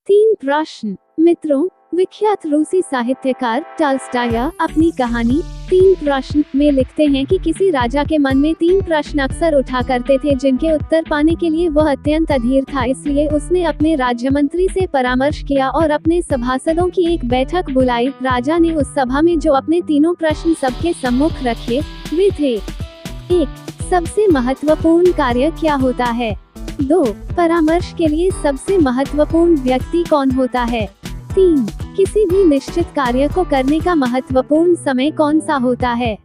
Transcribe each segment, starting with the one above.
तीन प्रश्न। मित्रों, विख्यात रूसी साहित्यकार टॉल्स्टॉय अपनी कहानी तीन प्रश्न में लिखते हैं कि किसी राजा के मन में तीन प्रश्न अक्सर उठा करते थे जिनके उत्तर पाने के लिए वह अत्यंत अधीर था। इसलिए उसने अपने राज्यमंत्री से परामर्श किया और अपने सभासदों की एक बैठक बुलाई। राजा ने उस सभा में जो अपने तीनों प्रश्न सबके सम्मुख रखे वे थे: 1. सबसे महत्वपूर्ण कार्य क्या होता है? 2. परामर्श के लिए सबसे महत्वपूर्ण व्यक्ति कौन होता है? 3. किसी भी निश्चित कार्य को करने का महत्वपूर्ण समय कौन सा होता है?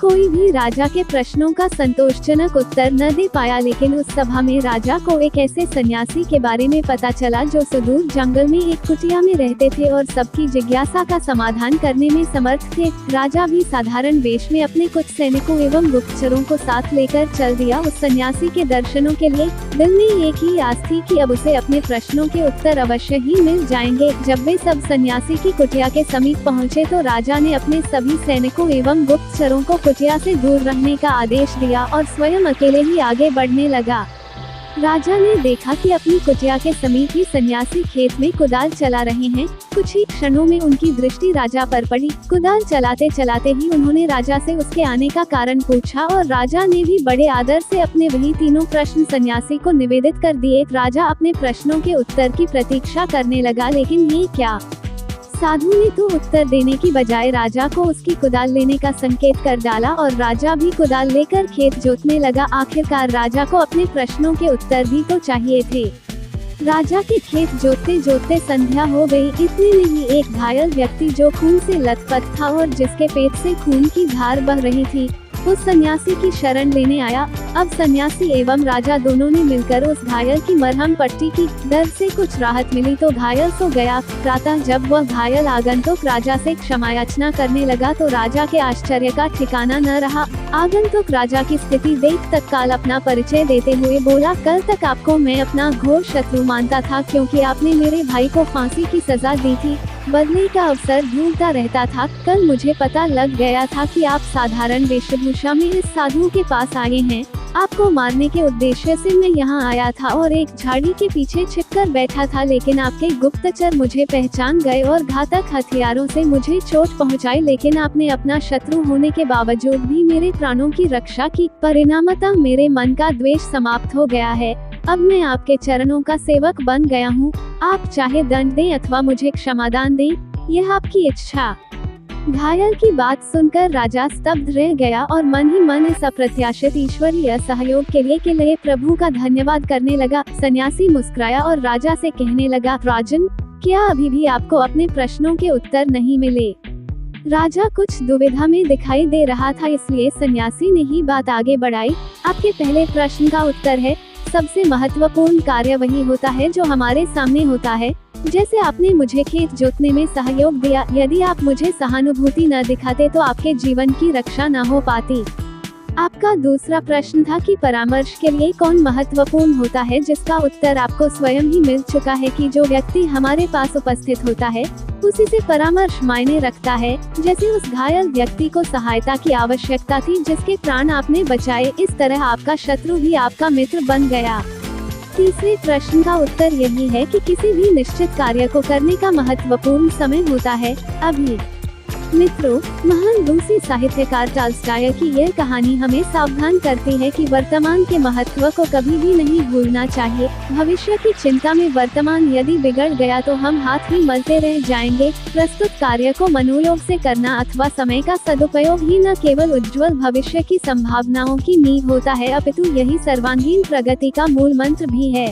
कोई भी राजा के प्रश्नों का संतोषजनक उत्तर न दे पाया, लेकिन उस सभा में राजा को एक ऐसे सन्यासी के बारे में पता चला जो सुदूर जंगल में एक कुटिया में रहते थे और सबकी जिज्ञासा का समाधान करने में समर्थ थे। राजा भी साधारण वेश में अपने कुछ सैनिकों एवं गुप्तचरों को साथ लेकर चल दिया। उस सन्यासी के दर्शनों के लिए दिल में एक ही आस थी कि अब उसे अपने प्रश्नों के उत्तर अवश्य ही मिल जाएंगे। जब वे सब सन्यासी की कुटिया के समीप पहुँचे तो राजा ने अपने सभी सैनिकों एवं गुप्तचरों को कुटिया से दूर रहने का आदेश दिया और स्वयं अकेले ही आगे बढ़ने लगा। राजा ने देखा कि अपनी कुटिया के समीप ही सन्यासी खेत में कुदाल चला रहे हैं। कुछ ही क्षणों में उनकी दृष्टि राजा पर पड़ी। कुदाल चलाते चलाते ही उन्होंने राजा से उसके आने का कारण पूछा और राजा ने भी बड़े आदर से अपने वही तीनों प्रश्न सन्यासी को निवेदित कर दिए। राजा अपने प्रश्नों के उत्तर की प्रतीक्षा करने लगा, लेकिन ये क्या? साधु ने तो उत्तर देने की बजाय राजा को उसकी कुदाल लेने का संकेत कर डाला और राजा भी कुदाल लेकर खेत जोतने लगा। आखिरकार राजा को अपने प्रश्नों के उत्तर भी तो चाहिए थे। राजा के खेत जोतते जोतते संध्या हो गई। इतने में ही एक घायल व्यक्ति जो खून से लथपथ था और जिसके पेट से खून की धार बह रही थी, उस सन्यासी की शरण लेने आया। अब सन्यासी एवं राजा दोनों ने मिलकर उस घायल की मरहम पट्टी की। दर्द से कुछ राहत मिली तो घायल सो गया। प्रातः जब वह घायल आगंतुक राजा से क्षमा याचना करने लगा तो राजा के आश्चर्य का ठिकाना न रहा। आगंतुक राजा की स्थिति देख तत्काल अपना परिचय देते हुए बोला, कल तक आपको मैं अपना घोर शत्रु मानता था, क्योंकि आपने मेरे भाई को फांसी की सजा दी थी। बदले का अवसर ढूंढता रहता था। कल मुझे पता लग गया था कि आप साधारण वेशभूषा में इस साधु के पास आए हैं। आपको मारने के उद्देश्य से मैं यहाँ आया था और एक झाड़ी के पीछे छिपकर बैठा था, लेकिन आपके गुप्तचर मुझे पहचान गए और घातक हथियारों से मुझे चोट पहुँचाई। लेकिन आपने अपना शत्रु होने के बावजूद भी मेरे प्राणों की रक्षा की। परिणामतः मेरे मन का द्वेष समाप्त हो गया है। अब मैं आपके चरणों का सेवक बन गया हूँ। आप चाहे दंड दें अथवा मुझे क्षमादान दें, यह आपकी इच्छा। घायल की बात सुनकर राजा स्तब्ध रह गया और मन ही मन इस अप्रत्याशित ईश्वरीय सहयोग के लिए प्रभु का धन्यवाद करने लगा। सन्यासी मुस्कुराया और राजा से कहने लगा, राजन, क्या अभी भी आपको अपने प्रश्नों के उत्तर नहीं मिले? राजा कुछ दुविधा में दिखाई दे रहा था, इसलिए सन्यासी ने ही बात आगे बढ़ाई। आपके पहले प्रश्न का उत्तर है, सबसे महत्वपूर्ण कार्य वही होता है जो हमारे सामने होता है। जैसे आपने मुझे खेत जोतने में सहयोग दिया, यदि आप मुझे सहानुभूति न दिखाते तो आपके जीवन की रक्षा न हो पाती। आपका दूसरा प्रश्न था कि परामर्श के लिए कौन महत्वपूर्ण होता है, जिसका उत्तर आपको स्वयं ही मिल चुका है कि जो व्यक्ति हमारे पास उपस्थित होता है उसी से परामर्श मायने रखता है। जैसे उस घायल व्यक्ति को सहायता की आवश्यकता थी जिसके प्राण आपने बचाए, इस तरह आपका शत्रु भी आपका मित्र बन गया। तीसरे प्रश्न का उत्तर यही है कि किसी भी निश्चित कार्य को करने का महत्वपूर्ण समय होता है, अभी। मित्रों, महान रूसी साहित्यकार टॉल्स्टॉय की यह कहानी हमें सावधान करती है कि वर्तमान के महत्व को कभी भी नहीं भूलना चाहिए। भविष्य की चिंता में वर्तमान यदि बिगड़ गया तो हम हाथ ही मलते रह जाएंगे। प्रस्तुत कार्य को मनोयोग से करना अथवा समय का सदुपयोग ही न केवल उज्ज्वल भविष्य की संभावनाओं की नींव होता है, अपितु यही सर्वांगीण प्रगति का मूल मंत्र भी है।